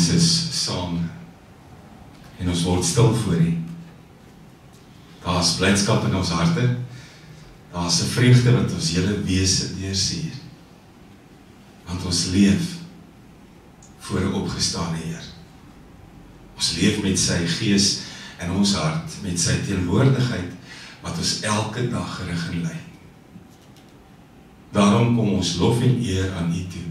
ons is saam en ons word stil voor U. Daar is blydskap in ons harte, daar is 'n vreugde wat ons hele wese deursuur, want ons leef voor 'n opgestane Heer. Ons leef met sy gees in ons hart, met sy teenwoordigheid, wat ons elke dag rig en lei. Daarom kom ons lof en eer aan U toe,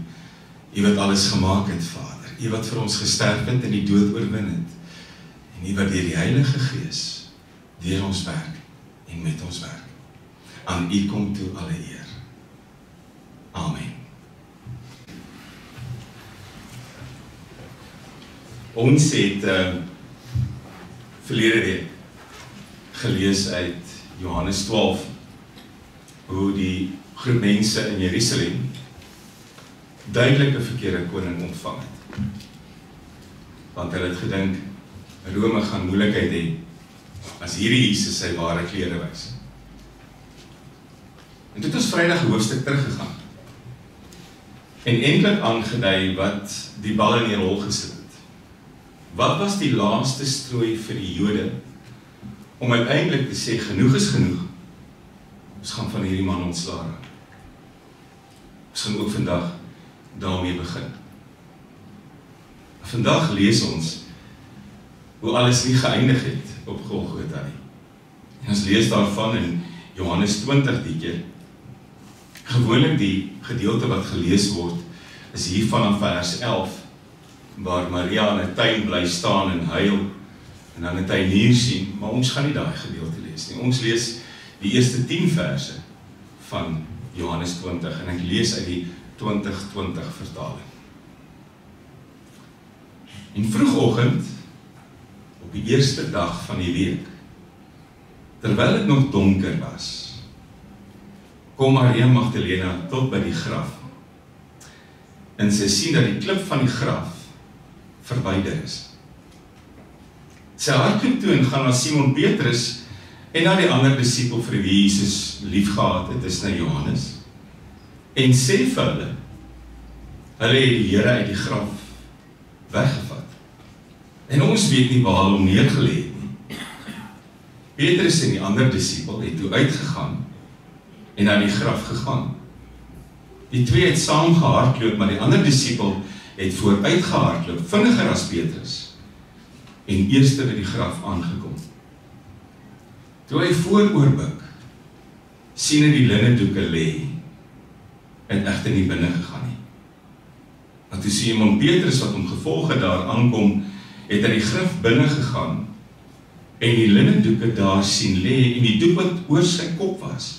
U wat alles gemaak het, Vader, U wat vir ons gesterf het en die dood oorwin het, en U wat deur die Heilige Gees deur ons werk en met ons werk. Aan U kom toe alle eer. Amen. Ons het verlede week gelees uit Johannes 12, hoe die groep mense in Jerusalem duidelik 'n verkeerde koning ontvang het. Want hulle het gedink, Rome gaan moeilikheid hê, as hierdie Jesus sy ware klere wys. En toe het ons Vrydag 'n hoofstuk teruggegaan, en eintlik aangedui wat die bal in die rol gesit het. Wat was die laaste strooi vir die Jode, om uiteindelik te sê, genoeg is genoeg, ons gaan van hierdie man ontslae raak. Ons gaan ook vandag daarmee begin. Vandag lees ons hoe alles nie geëindig het op Golgotha nie. En ons lees daarvan in Johannes 20 die keer. Gewoonlik die gedeelte wat gelees word, is hier vanaf vers 11, waar Maria in 'n tuin bly staan en huil, en dan 'n tuinier sien, maar ons gaan nie daai gedeelte lees nie. Ons lees die eerste 10 verse van Johannes 20, en ek lees uit die 2020 vertaling. En vroegoggend, op die eerste dag van die week, terwyl dit nog donker was, kom Maria Magdalena tot by die graf, en sy sien dat die klip van die graf verwyder is. Sy hardloop toe en gaan na Simon Petrus en na die ander disipel vir wie Jesus liefgehad het, is na Johannes, en sê vir hulle, hulle het die Here uit die graf weggevat. En ons weet nie waar hulle hom neergelê het nie. Petrus en die ander disipel het toe uitgegaan en na die graf gegaan. Die twee het saam gehardloop, maar die ander disipel het vooruit gehardloop, vinniger as Petrus, en eerste by die graf aangekom. Toe hy vooroorbuig, sien hy die linnedoeke lê, en egter nie binne gegaan nie. Want toe Simon Petrus wat hom gevolg het daar aankom, het hy die graf binne gegaan, en die linnedoeke daar sien lê, en die doek wat oor sy kop was,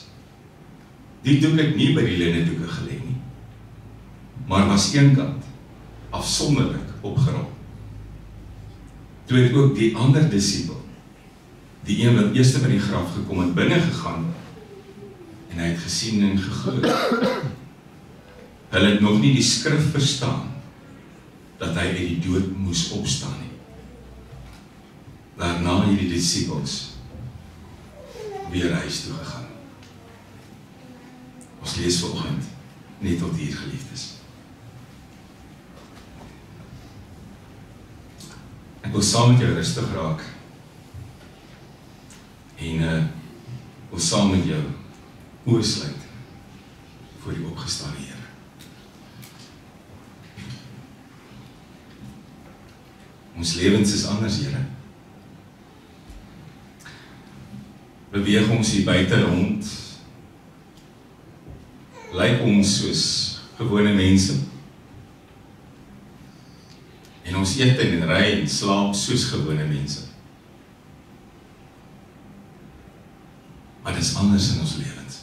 die doek het nie by die linnedoeke gelê nie, maar was eenkant, afsonderlik opgerol. Toe het ook die ander disipel, die een wat eerste by die graf gekom het, binne gegaan, en hy het gesien en geglo. Hulle het nog nie die skrif verstaan, dat hy uit die dood moes opstaan nie. Daarna het die disipels weer huis toe gegaan. Ons lees vanoggend net tot hier, geliefdes. Ek wil saam met jou rustig raak, en wil saam met jou oë sluit voor die opgestane Here. Ons lewens is anders, Here. Beweeg ons hier buite rond, lyk ons soos gewone mense, en ons eet en ry en slaap soos gewone mense. Maar dit is anders in ons lewens.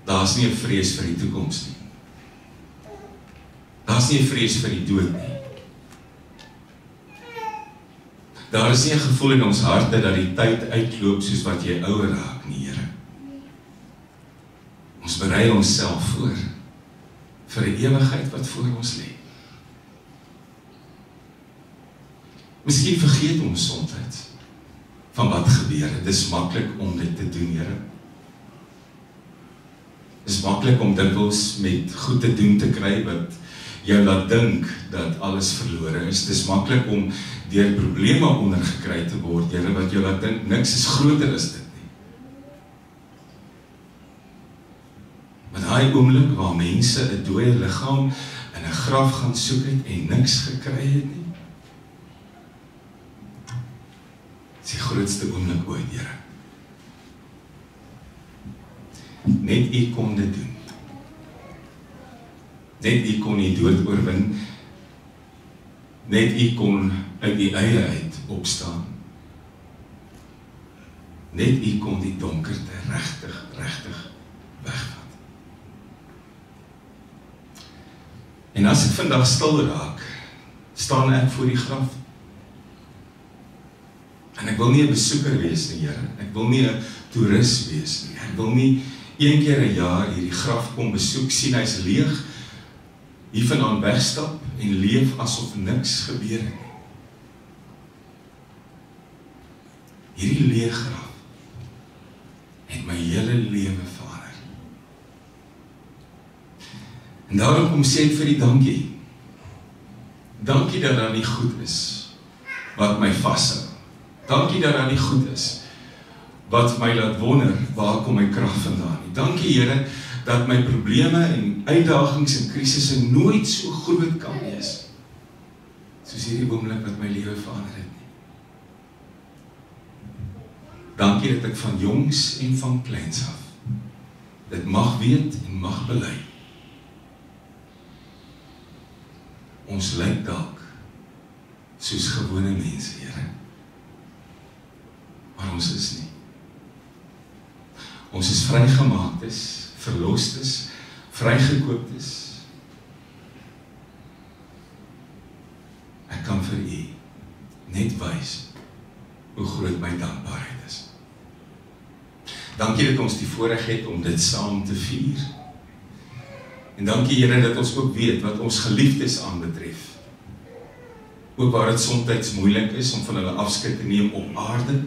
Daar is nie 'n vrees vir die toekoms nie. Daar is nie 'n vrees vir die dood nie. Daar is nie 'n gevoel in ons harte dat die tyd uitloop soos wat jy ouer raak nie, Here. Ons berei onsself voor vir 'n ewigheid wat voor ons lê. Miskien vergeet ons soms van wat gebeur. Dit is maklik om dit te doen, Here. Dit is maklik om dikwels met goed te doen te kry wat jou laat dink dat alles verlore is. Dis maklik om deur probleme ondergekry te word, Here, wat jou laat dink niks is groter as dit nie. Maar daai oomblik waar mense 'n dooie liggaam in 'n graf gaan soek het en niks gekry het nie, is die grootste oomblik ooit, Here. Net U kon dit doen. Net U kon die dood oorwin. Net U kon uit die eie uit opstaan. Net U kon die donkerte regtig wegvat. En as ek vandag stil raak, staan ek voor die graf. En ek wil nie 'n besoeker wees nie, Here. Ek wil nie 'n toerist wees nie. Ek wil nie een keer 'n jaar hierdie graf kom besoek, sien hy's leeg, hiervandaan wegstap en leef asof niks gebeur het. Hierdie leeg graf het my hele lewe verander. En daarom kom sê ek vir die dankie. Dankie dat daar nie goed is wat my vashou. Dankie dat daar nie goed is wat my laat wonder, waar kom my krag vandaan nie. Dankie, Here, dat my probleme en uitdagings en krisisse nooit so groot kan wees, soos hierdie oomblik wat my lewe verander het nie. Dankie dat ek van jongs en van kleins af dit mag weet en mag bely. Ons lyk dalk soos gewone mense, Here, maar ons is nie. Ons is vrygemaaktes, verlostes, vrygekooptes. Ek kan vir U net wys hoe groot my dankbaarheid is. Dankie dat ons die voorreg het om dit saam te vier. En dankie, Here, dat ons ook weet wat ons geliefdes aanbetref. Ook waar dit soms moeilik is om van hulle afskeid te neem op aarde,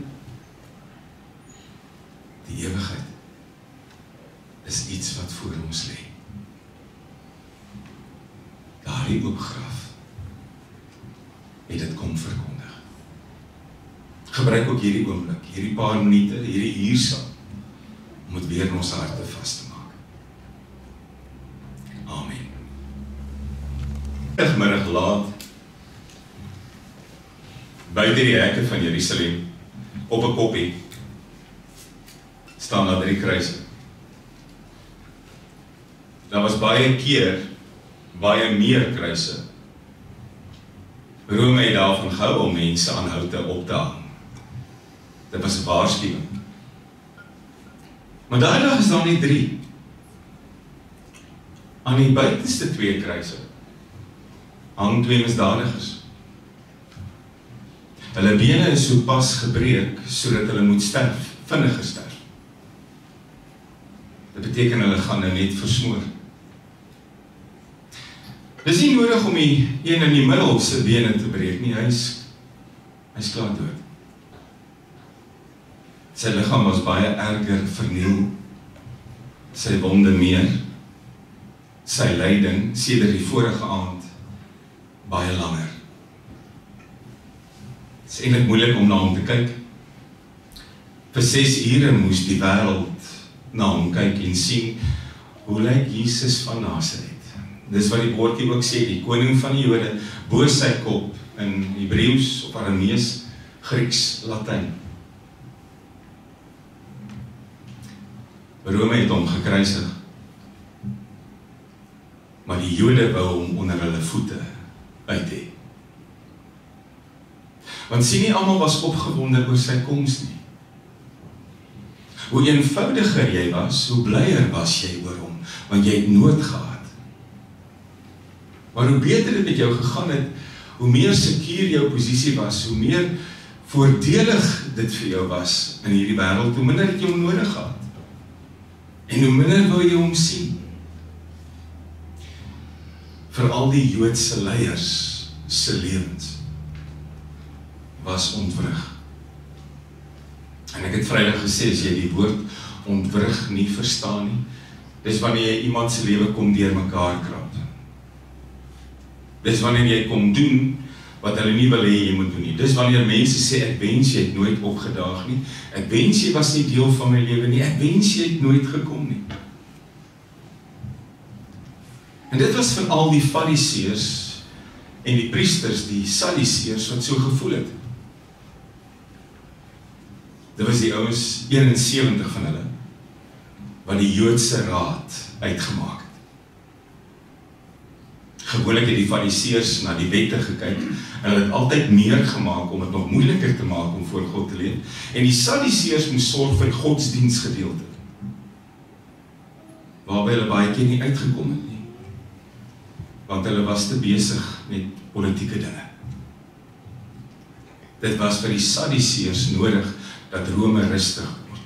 die ewigheid is iets wat voor ons lê. Daardie oop graf het dit kom verkondig. Gebruik ook hierdie oomblik, hierdie paar minute, hierdie uur om dit weer in ons harte vas te maak. Amen. Middag laat, buite die hekke van Jerusalem, op 'n koppie, staan daar 3 kruise. Daar was baie meer kruise. Rome het daarvan gehou om mense aan houte op te hang. Dit was 'n waarskuwing. Maar daai dag is daar net 3. Aan die buitenste 2 kruise hang 2 misdadigers. Hulle bene is so pas gebreek, sodat hulle moet sterf, vinniger sterf. Dit beteken hulle gaan nou net versmoor. Dis nie nodig om die een in die middel se bene te breek nie, hy's klaar dood. Sy liggaam was baie erger verniel, sy wonde meer, sy lyding sedert die vorige aand baie langer. Dit is eintlik moeilik om na hom te kyk. Vir 6 ure moes die wêreld na hom kyk en sien, hoe lyk Jesus van Nasaret? Dis wat die woordjie ook sê, die koning van die Jode, bo sy kop, in Hebreeus of Aramees, Grieks, Latyn. Rome het hom gekruisig, maar die Jode wou hom onder hulle voete uit hê. Want sien nie almal was opgewonde oor sy koms nie. Hoe eenvoudiger jy was, hoe blyer was jy oor hom, want jy het nood gehad. Maar hoe beter dit met jou gegaan het, hoe meer seker jou posisie was, hoe meer voordelig dit vir jou was in hierdie wêreld, hoe minder het jy hom nodig gehad. En hoe minder wil jy hom sien. Vir al die Joodse leiers se lewens was ontwrig. En ek het Vrydag gesê, as jy die woord ontwrig nie verstaan nie, dis wanneer jy iemand se lewe kom deur mekaar krap. Dis wanneer jy kom doen wat hulle nie wil hê jy moet doen nie. Dis wanneer mense sê, ek wens jy het nooit opgedaag nie. Ek wens jy was nie deel van my lewe nie. Ek wens jy het nooit gekom nie. En dit was van al die fariseërs en die priesters, die sadduseërs wat so gevoel het. Dit was die ouens 71 van hulle wat die Joodse raad uitgemaak het. Gewoonlik het die fariseërs na die wette gekyk en hulle het altyd meer gemaak om dit nog moeiliker te maak om voor God te leef. En die sadduseërs moes sorg vir die godsdienstgedeelte, waarby hulle baie keer nie uitgekom het nie, want hulle was te besig met politieke dinge. Dit was vir die sadduseërs nodig dat Rome rustig word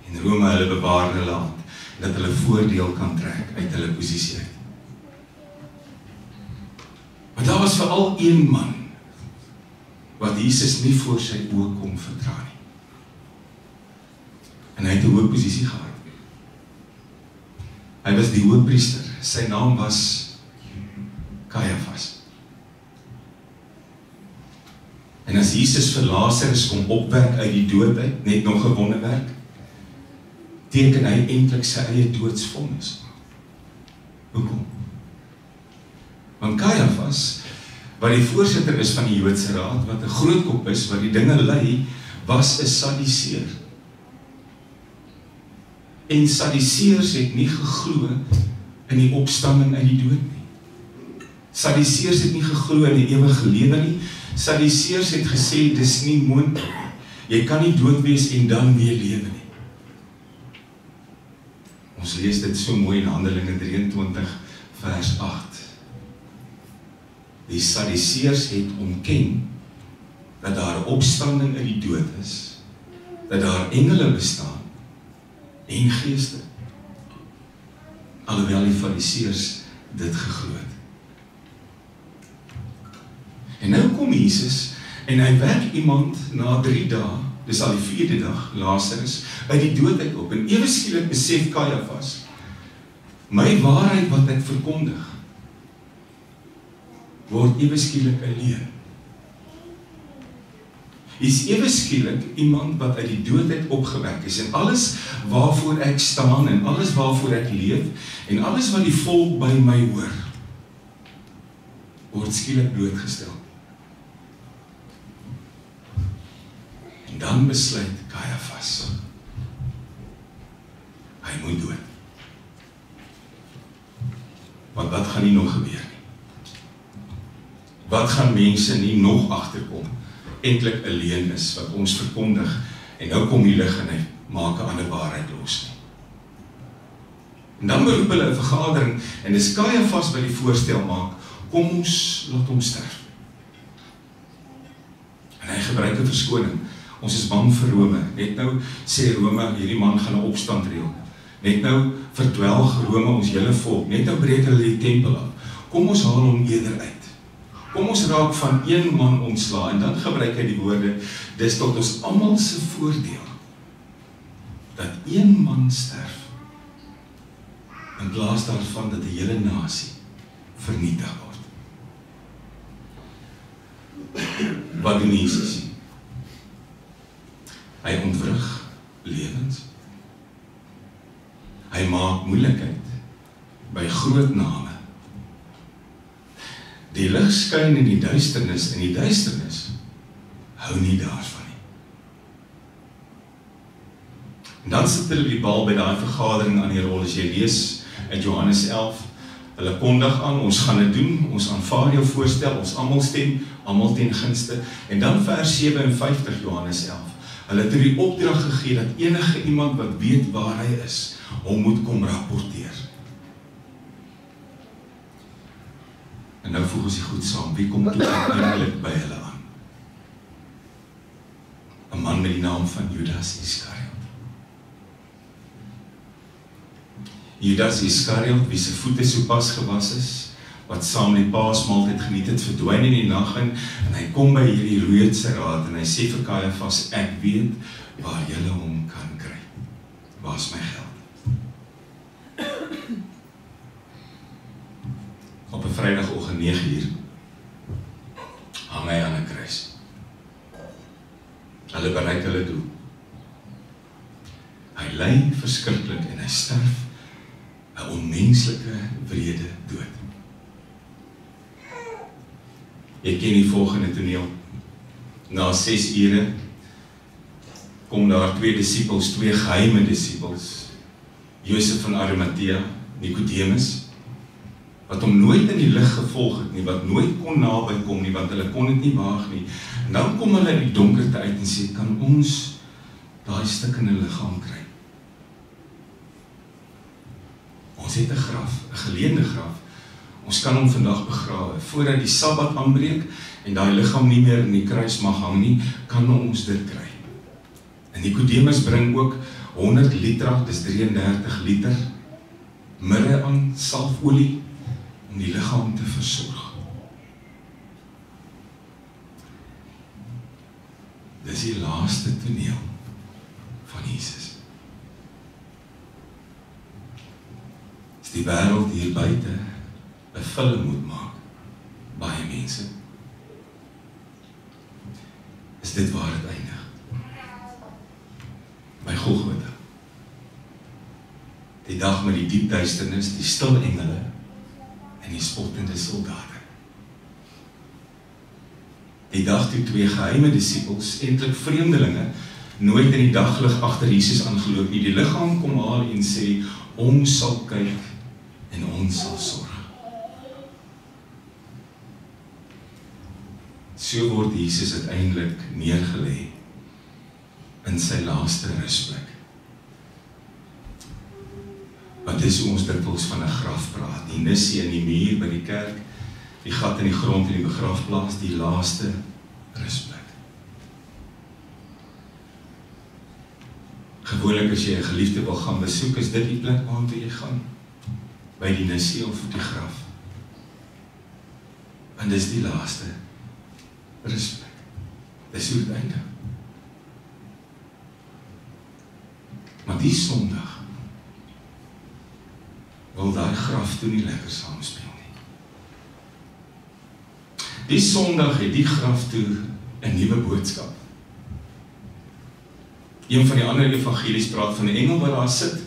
en Rome hulle bewaarde land, dat hulle voordeel kan trek uit hulle posisie uit. Maar daar was veral een man wat Jesus nie voor sy oë kon verdra nie. En hy het 'n hoë posisie gehad. Hy was die hoëpriester. Sy naam was Caiaphas. En as Jesus vir Lazarus kom opwek uit die dood uit, net nog 'n wonderwerk, teken hy eintlik sy eie doodsvonnis. Hoekom? Want Caiaphas, wat die voorsitter is van die Joodse raad, wat 'n groot kop is, wat die dinge lei, was 'n sadduseër. En sadduseërs het nie geglo in die opstanding uit die dood nie. Sadduseërs het nie geglo in die ewige lewe nie. Sadduseërs het gesê, dis nie moontlik. Jy kan nie dood wees en dan weer lewe nie. Ons lees dit so mooi in Handelinge 23 vers 8. Die sadduseërs het ontken dat daar 'n opstanding uit die dood is, dat daar engele bestaan en geeste, alhoewel die fariseërs dit geglo het. En nou kom Jesus en hy wek iemand na 3 dae, dis al die 4de dag, Lazarus, uit die dood uit op. En ewe skielik besef Caiaphas, my waarheid wat ek verkondig, word ewe skielik 'n leuen. Is ewe skielik iemand wat uit die dood uit opgewek is, en alles waarvoor ek staan, en alles waarvoor ek leef, en alles wat die volk by my hoor, word skielik blootgestel. En dan besluit Caiaphas, hy moet dood. Want wat gaan nie nog gebeur nie? Wat gaan mense nie nog agterkom? Eintlik 'n leuen is wat ons verkondig, en nou kom die lig en hy maak 'n ander waarheid los nie. En dan beroep hulle 'n vergadering, en dis Caiaphas wat die voorstel maak, kom ons laat hom sterf. En hy gebruik 'n verskoning. Ons is bang vir Rome. Net nou sê Rome, hierdie man gaan 'n opstand reël. Net nou verdwelg Rome ons hele volk. Net nou breek hulle die tempel af. Kom ons haal hom eerder uit. Kom ons raak van een man ontsla, en dan gebruik hy die woorde, dis tot ons almal se voordeel, dat een man sterf, in plaas daarvan dat die hele nasie vernietig word. Wat doen Jesus? Hy ontwrig lewens. Hy maak moeilikheid by groot name. Die lig skyn in die duisternis, en die duisternis hou nie daarvan nie. En dan sit hulle die bal by daai vergadering aan die rol, as jy lees in Johannes 11, hulle kondig aan, ons gaan dit doen, ons aanvaar jou voorstel, ons almal stem, almal ten gunste, en dan vers 57 Johannes 11, hulle het die opdrag gegee dat enige iemand wat weet waar hy is, hom moet kom rapporteer. En nou voeg ons die goed saam, wie kom toe uiteindelik by hulle aan? 'n man met die naam van Judas Iskariot. Judas Iskariot, wie se voete sopas gewas is, wat saam die paasmaaltyd geniet het, verdwyn in die nag in, en hy kom by hierdie Joodse raad, en hy sê vir Caiaphas, ek weet waar julle hom kan kry. Waar is my geld? Op 'n Vrydagoggend 9 uur, hang hy aan 'n kruis. Hulle bereik hulle doel. Hy ly verskriklik en hy sterf 'n onmenslike wrede dood. Ek ken die volgende toneel. Na 6 ure kom daar 2 disippels, 2 geheime disippels, Josef van Arimatea, Nicodemus, wat hom nooit in die lig gevolg het nie, wat nooit kon naby kom nie, want hulle kon dit nie waag nie. En dan kom hulle in die donkerte uit en sê, kan ons daai stuk in 'n liggaam kry? Ons het 'n graf, 'n geleende graf. Ons kan hom vandag begrawe. Voordat die Sabbat aanbreek en daai liggaam nie meer in die kruis mag hang nie, kan ons dit kry. En Nicodemus bring ook 100 liter, dis 33 liter, mirre aan, salfolie, om die liggaam te versorg. Dis die laaste toneel van Jesus. As die wêreld hier buite 'n film moet maak, baie mense, is dit waar dit eindig. By Golgotha. Die dag met die diep duisternis, die stil engele en die spottende soldate. Die dag toe 2 geheime disippels, eintlik vreemdelinge, nooit in die daglig agter Jesus aangeloop nie, die liggaam kom haal en sê, ons sal kyk en ons sal sorg. So word Jesus uiteindelik neergelê in sy laaste rusplek. Want dis hoe ons dikwels van 'n graf praat, die nissie in die muur by die kerk, die gat in die grond in die begrafplaas, die laaste rusplek. Gewoonlik as jy 'n geliefde wil gaan besoek, is dit die plek waartoe jy gaan, by die nissie of die graf. En dis die laaste rusplek. Dis hoe dit eindig. Maar die Sondag wil daai graf toe nie lekker saamspeel nie. Die Sondag het die graf toe 'n nuwe boodskap. Een van die ander evangelies praat van 'n engel wat daar sit,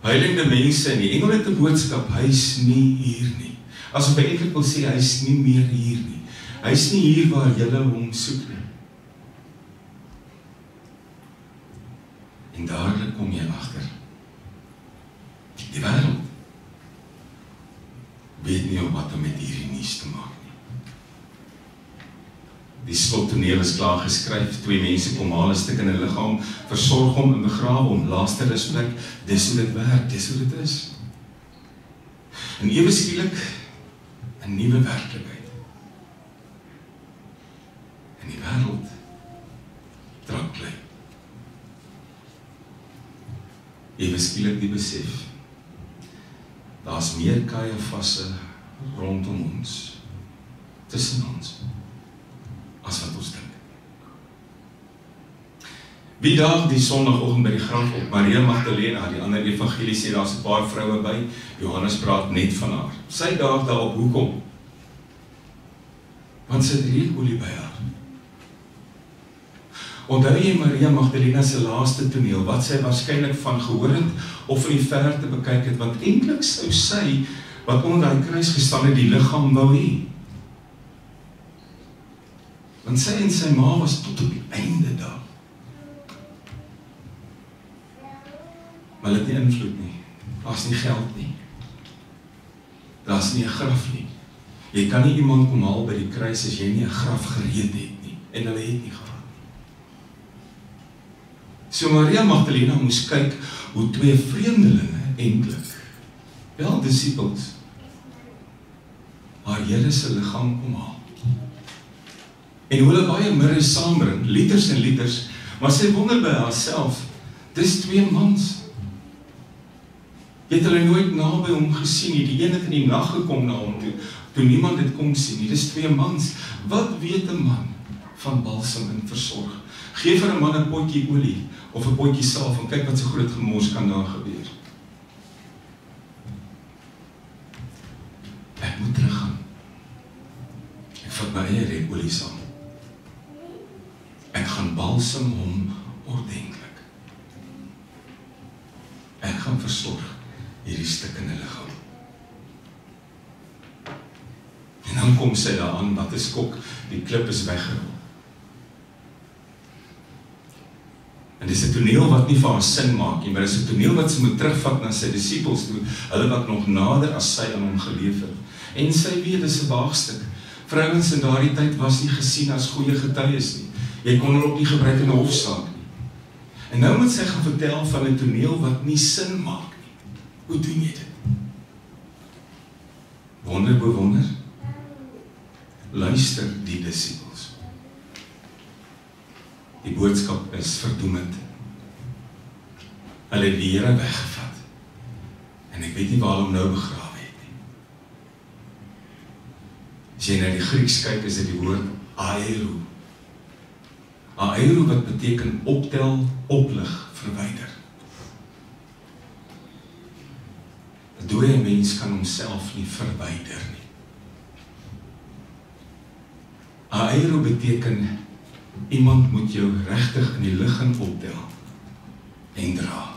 huilende mense, en die engel het 'n boodskap, hy is nie hier nie. Asof hy eintlik wil sê, hy is nie meer hier nie. Hy is nie hier waar julle hom soek nie. En dadelik kom jy agter. Die wêreld weet nie wat om met hierdie nuus te maak nie. Die slottoneel is klaar geskryf, 2 mense kom haal 'n stuk in 'n liggaam, versorg hom en begrawe hom, laaste rusplek, dis hoe dit werk, dis hoe dit is. En ewe skielik 'n nuwe werklikheid. En die wêreld draak klei. Ewe skielik die besef, daar's meer Kajafasse rondom ons, tussen ons, as wat ons dink. Wie daag die Sondagoggend by die graf op? Maria Magdalena, die ander evangelie sê daar's 'n paar vroue by, Johannes praat net van haar. Sy daag daarop, hoekom? Want sy het reukolie by haar. Onthou jy Maria Magdalena se laaste toneel, wat sy waarskynlik van gehoor het, of in die verte bekyk het, want eintlik sou sy, wat onder daai kruis gestaan het, die liggaam wou hê. Want sy en sy ma was tot op die einde daar. Maar hulle het nie invloed nie, daar's nie geld nie, daar's nie 'n graf nie. Jy kan nie iemand kom haal by die kruis as jy nie 'n graf gereed het nie, en hulle het nie gehad. So Maria Magdalena moes kyk hoe 2 vreemdelinge eintlik, wel disippels, haar Here se liggaam kom haal. En hoe hulle baie mirre saambring, liters en liters, maar sy wonder by haarself, dis 2 mans. Jy het hulle nooit naby hom gesien nie, die een het in die nag gekom na hom toe niemand dit kon sien nie, dis 2 mans. Wat weet 'n man van balsam en versorg? Geef vir 'n man 'n potjie olie, of 'n potjie salf, en kyk wat so groot gemors kan daar gebeur. Ek moet teruggaan. vat my eie rekolie saam. Ek gaan balsem hom ordentlik. Ek gaan versorg hierdie stikkende liggaam. En dan kom sy daar aan, wat 'n skok, die klip is weggerol. En dis 'n toneel wat nie vir haar sin maak nie, maar dis 'n toneel wat sy moet terugvat na sy disippels toe, hulle wat nog nader as sy aan hom geleef het. En sy weet, dis 'n waagstuk. Vrouens in daardie tyd was nie gesien as goeie getuies nie. Jy kon hulle ook nie gebruik in 'n hofsaak nie. En nou moet sy gaan vertel van 'n toneel wat nie sin maak nie. Hoe doen jy dit? Wonder bo wonder. Luister die disippels. Die boodskap is verdoemend. Hulle het die Here weggevat. En ek weet nie waar hom nou begrawe het nie. As jy na die Grieks kyk, is dit die woord aero. Aero wat beteken optel, oplig, verwyder. 'n Dooie mens kan homself nie verwyder nie. Aero beteken iemand moet jou regtig in die ligging optel en dra.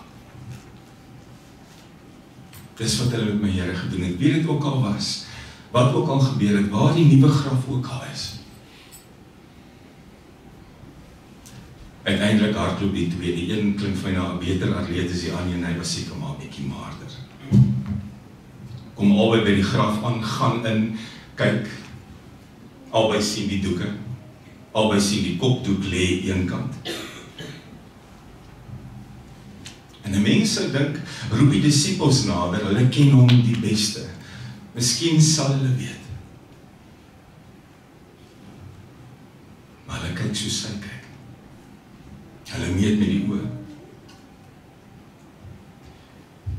Dis wat hulle met my Here gedoen het. Wie dit ook al was, wat ook al gebeur het, waar die nuwe graf ook al is. Uiteindelik hardloop die twee. Die een klink vir my na 'n beter atleet as die ander en hy was seker maar 'n bietjie maarder. Kom albei by die graf aan, gaan in, kyk, albei sien die doeke, albei sien die kopdoek lê een kant. En 'n mens sou dink, roep die disippels nader, hulle ken hom die beste. Miskien sal hulle weet. Maar hulle kyk soos sy kyk. Hulle meet met die oë.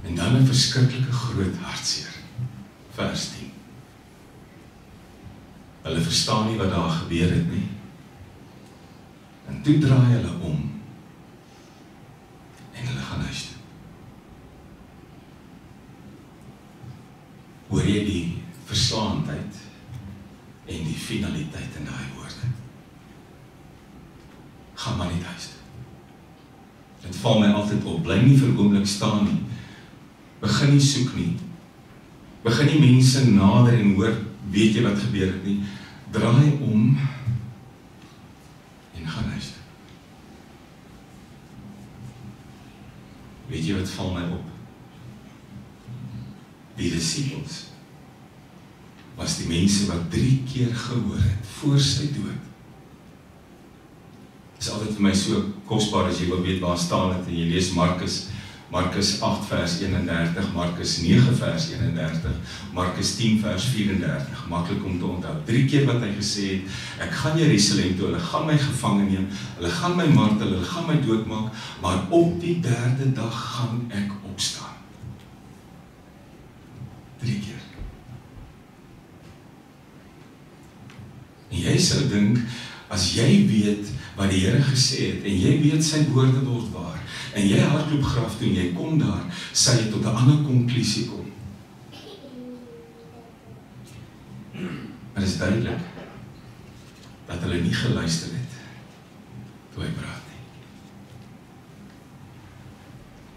En dan 'n verskriklike groot hartseer. Vers 10. Hulle verstaan nie wat daar gebeur het nie. En toe draai hulle om. En hulle gaan huis toe. Hoor jy die verslaandheid en die finaliteit in daai woorde? Gaan maar net huis toe. Dit val my altyd op, bly nie vir 'n oomblik staan nie. Begin nie soek nie. Begin nie mense nader en hoor, weet jy wat gebeur het nie. Draai om en gaan huis toe. Weet jy wat val my op? Die disippels was die mense wat 3 keer gehoor het voor sy dood. Dit is altyd vir my so kosbaar as jy wil weet waar staan het en jy lees Markus 8 vers 31, Markus 9 vers 31, Markus 10 vers 34, maklik om te onthou. 3 keer wat hy gesê het, ek gaan Jerusalem toe, hulle gaan my gevange neem, hulle gaan my martel, hulle gaan my doodmaak, maar op die 3de dag gaan ek opstaan. 3 keer. En jy sou dink, as jy weet wat die Here gesê het, en jy weet sy woorde word waar, en jy hardloop graf toe, en jy kom daar, sal jy tot 'n ander konklusie kom. Maar dit is duidelik, dat hulle nie geluister het, toe hy praat nie.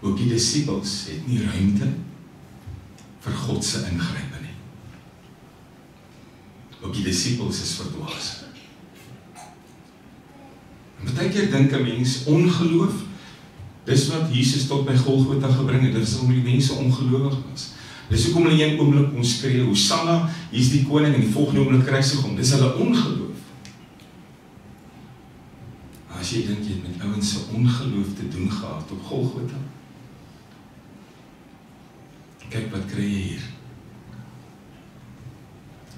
Ook die disippels het nie ruimte, vir God se ingrype nie. Ook die disippels is verdwaas. En baie keer dink 'n mens, ongeloof, dis wat Jesus tot by Golgotha gebring het, dis omdat die mense ongelowig was. Dis hoekom hulle een oomblik kon skree, Hosanna, hier is die koning, en die volgende oomblik kruisig hom, dis hulle ongeloof. As jy dink, jy het met ouens se ongeloof te doen gehad op Golgotha, kyk wat kry jy hier.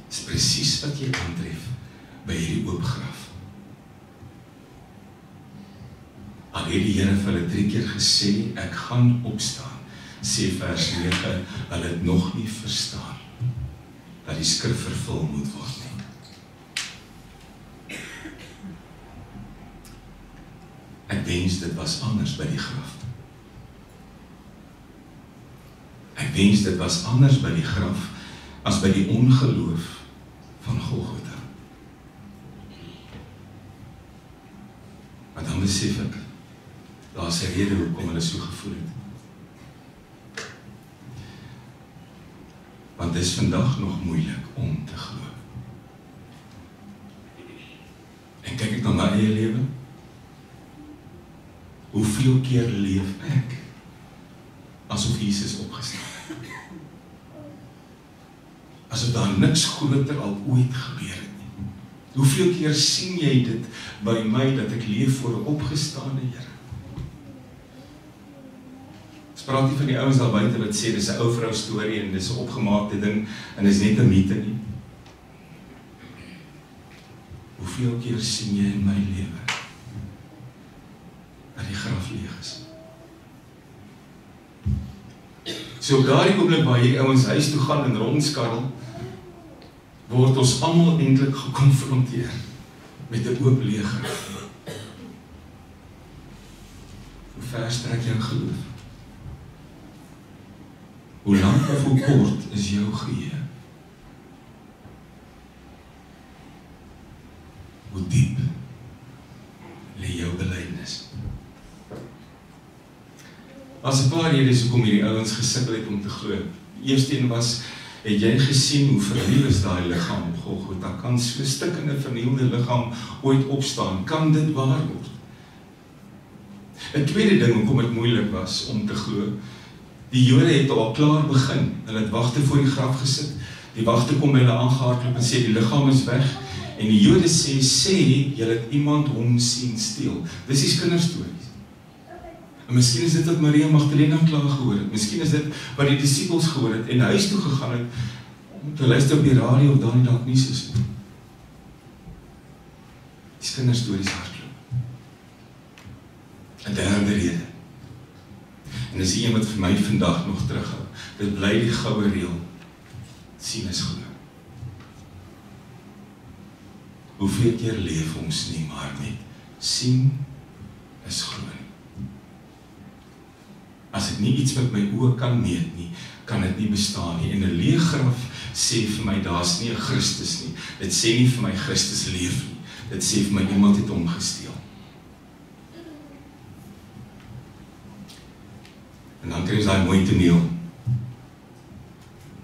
Dis presies wat jy aantref by hierdie oop graf. Al het die Here vir hulle 3 keer gesê, ek gaan opstaan, sê vers 9, hulle het nog nie verstaan, dat die skrif vervul moet word nie. Ek wens dit was anders by die graf. Ek wens dit was anders by die graf, as by die ongeloof van Golgotha. besef ek, daar is 'n rede hoekom hulle so gevoel het. Want dit is vandag nog moeilik om te glo. En kyk ek na my eie lewe, hoeveel keer leef ek asof Jesus opgestaan het? Asof daar niks groter al ooit gebeur het nie. Hoeveel keer sien jy dit by my, dat ek leef voor 'n opgestaane Here? Ons praat nie van die ouens daar buite wat sê, dis 'n ou vrou storie en dis 'n opgemaakte ding, en dis net 'n mite nie. Hoeveel keer sien jy in my lewe dat die graf leeg is? So op daardie oomblik waar hierdie ouens huis toe gaan en rondskarrel, word ons almal eintlik gekonfronteer met 'n oop leë graf. Hoe ver strek jou geloof? Hoe lank of hoe kort is jou geheue? Hoe diep lê jou belydenis? As 'n paar redes hoekom hierdie ouens gesukkel het om te glo. Eerste een was, het jy gesien hoe verniel is daai liggaam op Golgotha? Kan so 'n stikkende vernielde liggaam ooit opstaan? Kan dit waar word? 'n tweede ding hoekom dit moeilik was om te glo, die Jode het al klaar begin. Hulle het wagte voor die graf gesit. Die wagte kom by hulle aangehardloop en sê die liggaam is weg. En die Jode sê julle het iemand hom sien steel. Dis die kinderstories. En miskien is dit wat Maria Magdalena klaar gehoor het. Miskien is dit wat die disippels gehoor het en huis toe gegaan het om te luister op die radio of daar nie dalk nuus is nie. Die kinderstories hardloop. 'n derde rede. En dis die een wat vir my vandag nog terughou. Dit bly die goue reël. Sien is glo. Hoeveel keer leef ons nie maar met sien is glo. As ek nie iets met my oë kan meet nie, kan dit nie bestaan nie. En 'n leë graf sê vir my, daar's nie 'n Christus nie. Dit sê nie vir my Christus leef nie. Dit sê vir my iemand het hom gesteel. En dan kry ons daai mooi toneel,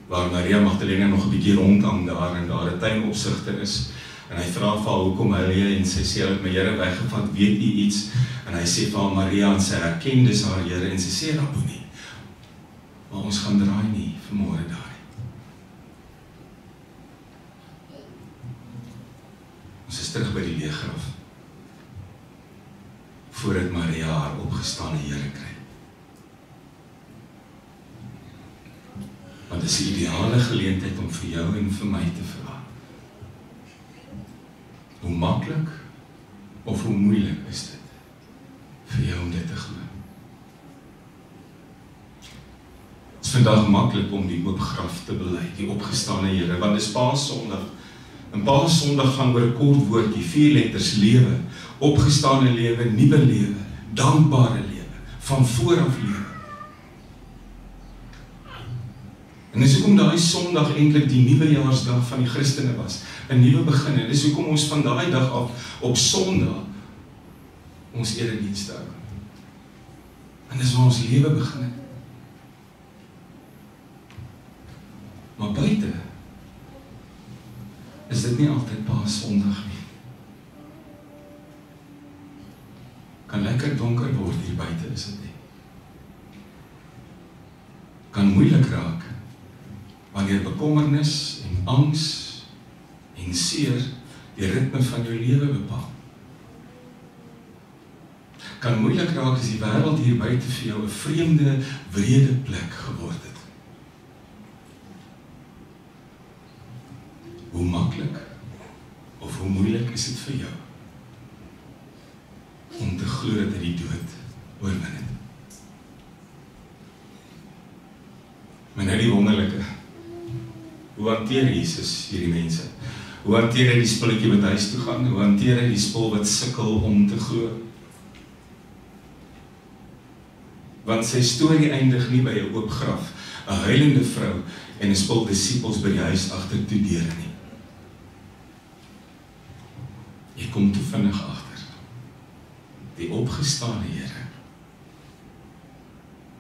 waar Maria Magdalena nog 'n bietjie rondhang daar en daar 'n tuinopsigter is. En hy vra vir haar, hoekom huil jy? En sy sê, hulle het my Here weggevat, weet u iets? En hy sê vir haar, Maria, en sy herken dis haar Here, en sy sê, Rabboni, maar ons gaan draai nie vanmôre daar. Ons is terug by die leë graf, voordat Maria haar opgestane Here kry. Want dit is die ideale geleentheid om vir jou en vir my te vra. Hoe maklik of hoe moeilik is dit vir jou om dit te glo? Het is vandag maklik om die oop graf te bely, die opgestane Here, want dit is Paasondag. En Paasondag gaan oor 'n kort woordjie, 4 letters, lewe, opgestane lewe, nuwe lewe, dankbare lewe, van vooraf lewe. En dis hoekom daai Sondag eintlik die nuwejaarsdag van die Christene was, 'n nuwe begin. En dis hoekom ons van daai dag af op Sondag ons eredienste hou. En dis waar ons lewe begin het. Maar buite is dit nie altyd Paasondag nie. Kan lekker donker word hier buite, is dit nie. Kan moeilik raak wanneer bekommernis en angs en seer die ritme van jou lewe bepaal. Kan moeilik raak as die wêreld hier buite vir jou 'n vreemde, wrede plek geword het. Hoe maklik of hoe moeilik is dit vir jou om te glo dat hy die dood oorwin het? Maar nou die wonderlike, hoe hanteer Jesus hierdie mense? Hoe hanteer hy die spulletjie wat huis toe gaan? Hoe hanteer hy die spul wat sukkel om te glo? Want sy storie eindig nie by 'n oop graf, 'n huilende vrou en 'n spul disippels by die huis agter toe deure nie. Jy kom toe vinnig agter Die opgestane Here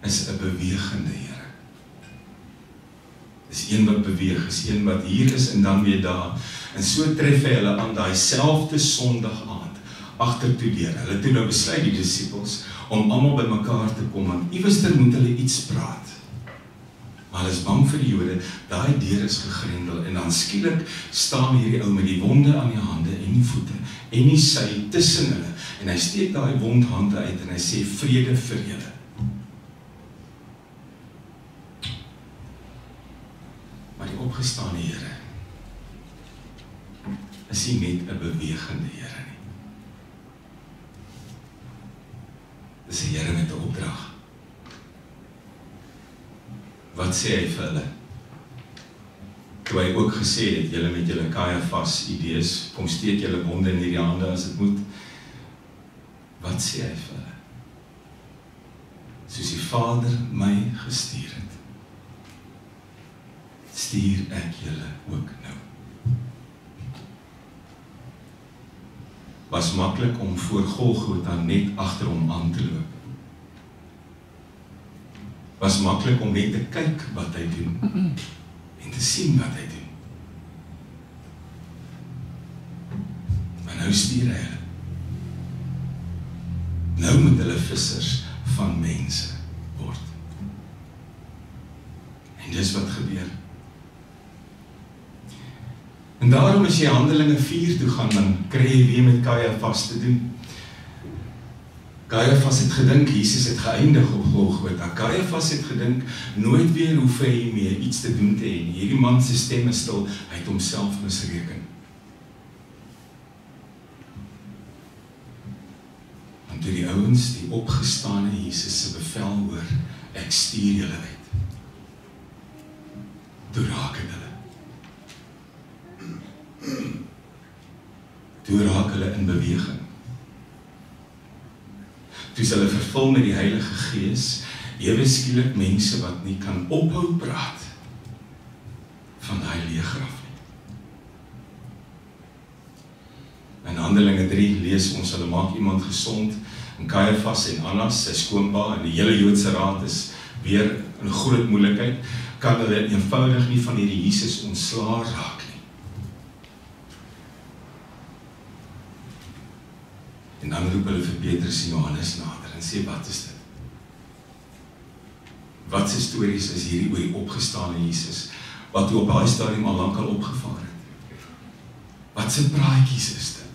is 'n bewegende Here. Dis een wat beweeg, is een wat hier is en dan weer daar. En so tref hy hulle aan daai selfde Sondag aand agtertoe deur. Hulle het toe nou besluit, die disippels, om almal by mekaar te kom, want iewester moet hulle iets praat. Maar hulle is bang vir die Jode, daai deur is gegrendel, en dan skielik staan hierdie ou met die wonde aan die hande en die voete, en die sy tussen hulle, en hy steek daai wondhande uit, en hy sê, vrede vir julle. Maar die opgestane Here is nie net 'n bewegende Here nie. Dis 'n Here met 'n opdrag. Wat sê hy vir hulle? Toe hy ook gesê het, julle met julle Caiaphas idees, kom steek julle wonde in hierdie hande as dit moet. Wat sê hy vir hulle? Soos die Vader my gestuur het, stuur ek julle ook nou. Was maklik om voor Golgotha net agter hom aan te loop. Was maklik om net te kyk wat hy doen en te sien wat hy doen. Maar nou stuur hy hulle. Nou moet hulle vissers van mense word. En dis wat gebeur. En daarom as jy Handelinge 4 toe gaan, dan kry jy weer met Caiaphas te doen. Caiaphas het gedink, Jesus het geëindig op Golgotha. Caiaphas het gedink, nooit weer hoef hy meer iets te doen te hê. Hierdie man se stem is stil, hy het homself misreken. En toe die ouens die opgestane Jesus se bevel hoor, ek stuur julle uit. Toe raak het hulle. Toe raak hulle in beweging. Toe is hulle vervul met die Heilige Gees, ewe skielik mense wat nie kan ophou praat van daai leë graf nie. In Handelinge 3 lees ons, hulle maak iemand gesond, en Caiaphas en Annas, sy skoonpa, en die hele Joodse raad is weer in groot moeilikheid, kan hulle eenvoudig nie van hierdie Jesus ontslae raak nie. En dan roep hulle vir Petrus en Johannes nader en sê, wat is dit? Wat se stories is hierdie oor die opgestane Jesus, wat u op daai stadium al lank al opgevaar het? Wat se praatjies is dit?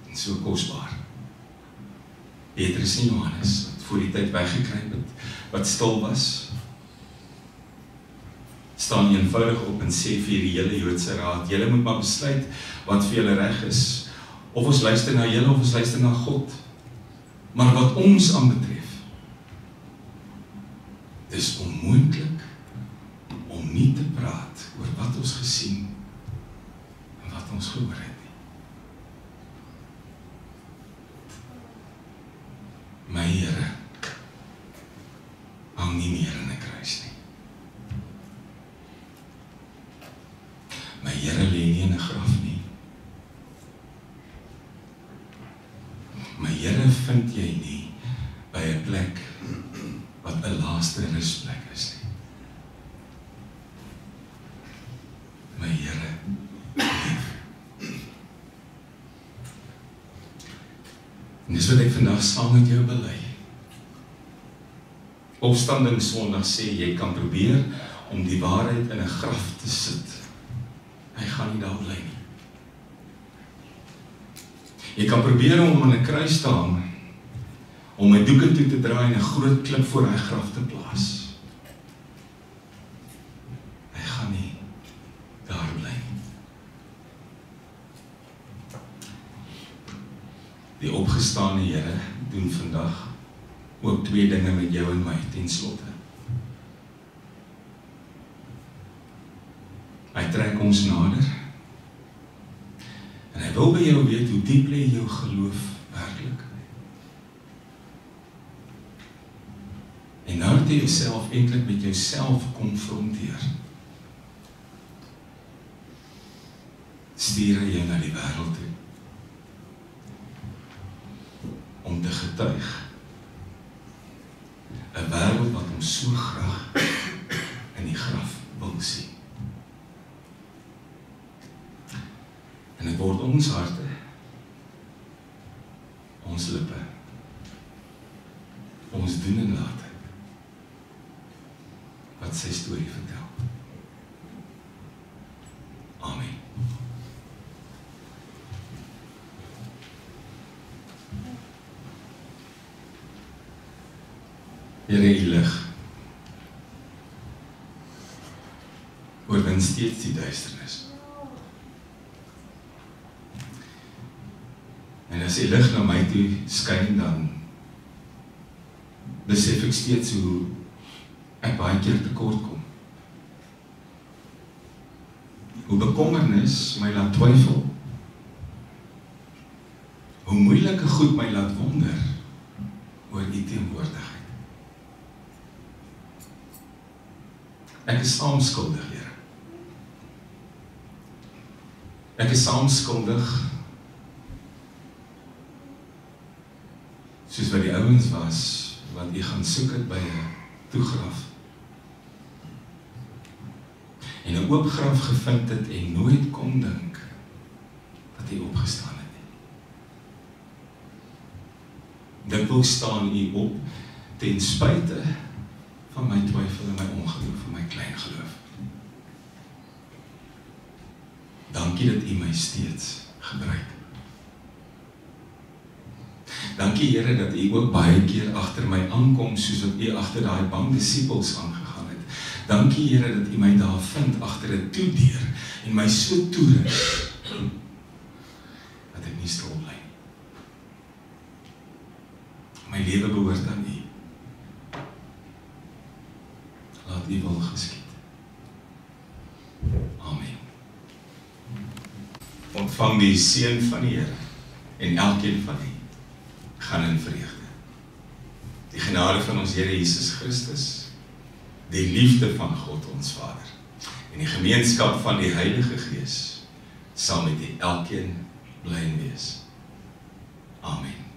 En so kosbaar. Petrus en Johannes, wat voor die tyd weggekruip het, wat stil was, staan eenvoudig op en sê vir die hele Joodse raad, julle moet maar besluit wat vir julle reg is, of ons luister na julle, of ons luister na God. Maar wat ons aanbetref, dis onmoontlik om nie te praat oor wat ons gesien en wat ons gehoor het nie. My Here hang nie meer in 'n kruis nie. My Here lê nie in 'n graf nie. My Here vind jy nie by 'n plek wat 'n laaste rusplek is nie. My Here leef. En dis wat ek vandag saam met jou bely. Opstanding Sondag sê, jy kan probeer om die waarheid in 'n graf te sit. Hy gaan nie daar bly nie. Jy kan probeer om aan 'n kruis te hang, om my doeke toe te draai en 'n groot klip voor hy graf te plaas. Hy gaan nie daar bly nie. Die opgestane Here doen vandag ook twee dinge met jou en my ten slotte. Hy trek ons nader, en hy wil by jou weet hoe diep lê jou geloof werklik. En nou het jy jouself eintlik met jouself konfronteer. Stuur hy jou na die wêreld toe. oortuig. 'n Wêreld wat hom so graag in die graf wil sien. En dit word ons harte, ons lippe, ons doen en late, wat sy storie vertel. Amen. Here, U lig oorwin steeds die duisternis. En as die lig na my toe skyn, dan besef ek steeds hoe ek baie keer tekort kom. Hoe bekommernis my laat twyfel. Hoe moeilike goed my laat wonder oor U teenwoordigheid. Ek is saam skuldig, Here. Ek is saam skuldig, soos wat die ouens was, wat U gaan soek het by 'n toegraf. En 'n oop graf gevind het en nooit kon dink dat U opgestaan het nie. Dikwels staan U op ten spyte van my twyfel en my ongeloof, van my klein geloof. Dankie dat U my steeds gebruik. Dankie, Here, dat U ook baie keer agter my aankom, soos wat U agter daai bang disippels aangegaan het. Dankie, Here, dat U my daar vind agter 'n toedeur en my so toerus dat ek nie stil bly. My lewe behoort aan U. Laat U wil geskied. Amen. Ontvang die seën van die Here en elkeen van u gaan in vreugde. Die genade van ons Here Jesus Christus, die liefde van God ons Vader en die gemeenskap van die Heilige Gees sal met elkeen bly wees. Amen.